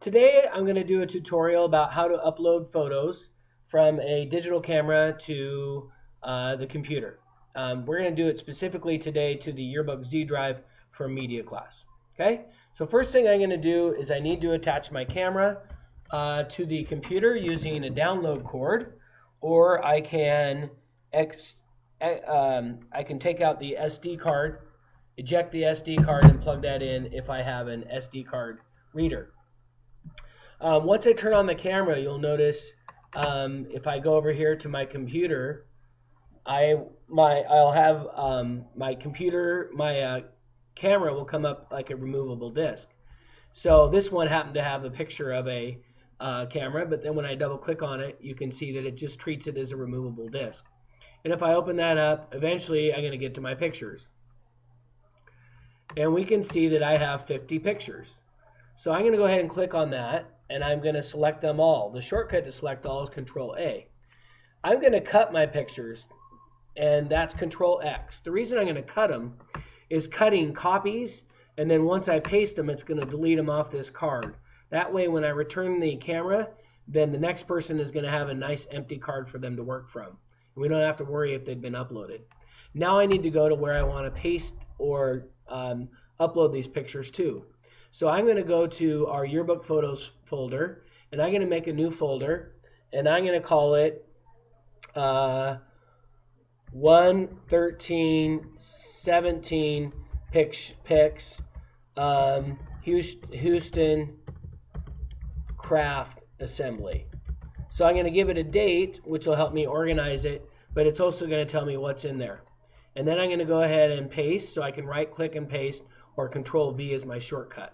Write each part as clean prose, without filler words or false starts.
Today I'm going to do a tutorial about how to upload photos from a digital camera to the computer. We're going to do it specifically today to the Yearbook Z drive for media class. Okay, so first thing I'm going to do is I need to attach my camera to the computer using a download cord, or I can take out the SD card, eject the SD card, and plug that in if I have an SD card reader. Once I turn on the camera, you'll notice if I go over here to my computer, I'll have my camera will come up like a removable disk. So this one happened to have a picture of a camera, but then when I double click on it, you can see that it just treats it as a removable disk. And if I open that up, eventually I'm going to get to my pictures. And we can see that I have 50 pictures. So I'm going to go ahead and click on that, and I'm going to select them all. The shortcut to select all is Control A. I'm going to cut my pictures, and that's Control X. The reason I'm going to cut them is cutting copies, and then once I paste them, it's going to delete them off this card. That way, when I return the camera, then the next person is going to have a nice empty card for them to work from. We don't have to worry if they've been uploaded. Now I need to go to where I want to paste or upload these pictures to. So I'm going to go to our yearbook photos folder, and I'm going to make a new folder, and I'm going to call it 11317 pics Houston craft assembly. So I'm going to give it a date, which will help me organize it, but it's also going to tell me what's in there. And then I'm going to go ahead and paste, so I can right click and paste, or Control V is my shortcut.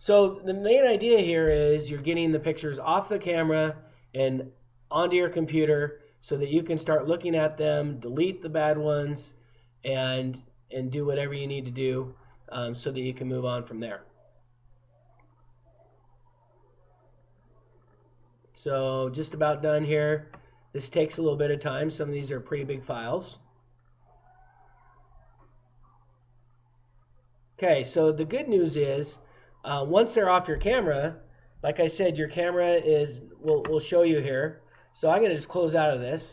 So the main idea here is you're getting the pictures off the camera and onto your computer so that you can start looking at them, delete the bad ones, and do whatever you need to do so that you can move on from there. So just about done here. This takes a little bit of time. Some of these are pretty big files. Okay, so the good news is once they're off your camera, like I said, your camera will show you here. So I'm going to just close out of this.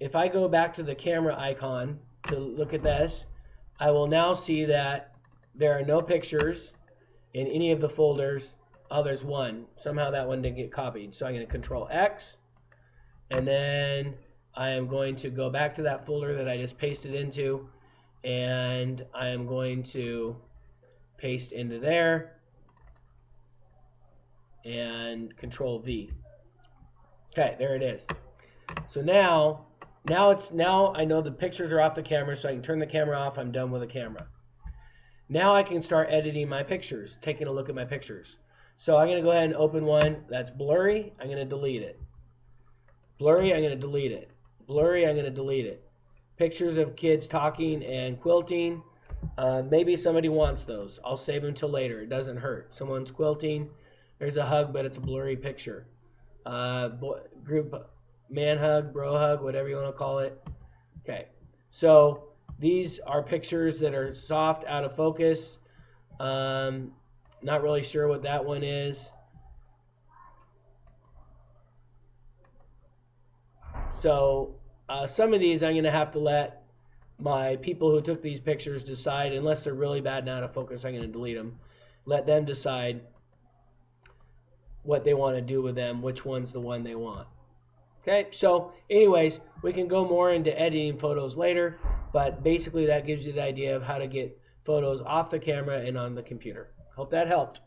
If I go back to the camera icon to look at this, I will now see that there are no pictures in any of the folders. Oh, there's one. Somehow that one didn't get copied. So I'm going to Control X, and then I am going to go back to that folder that I just pasted into, and I am going to paste into there, and Control V. Okay, there it is. So now I know the pictures are off the camera, so I can turn the camera off. I'm done with the camera. Now I can start editing my pictures, taking a look at my pictures. So I'm going to go ahead and open one that's blurry. I'm going to delete it. Blurry, I'm going to delete it. Blurry, I'm going to delete it. Pictures of kids talking and quilting. Maybe somebody wants those. I'll save them till later. It doesn't hurt. Someone's quilting. There's a hug, but it's a blurry picture. Group man hug, bro hug, whatever you want to call it. Okay. So these are pictures that are soft, out of focus. Not really sure what that one is. So some of these I'm going to have to let my people who took these pictures decide. Unless they're really bad and out of focus, I'm going to delete them. Let them decide what they want to do with them, which one's the one they want. Okay, so anyways, we can go more into editing photos later, but basically that gives you the idea of how to get photos off the camera and on the computer. Hope that helped.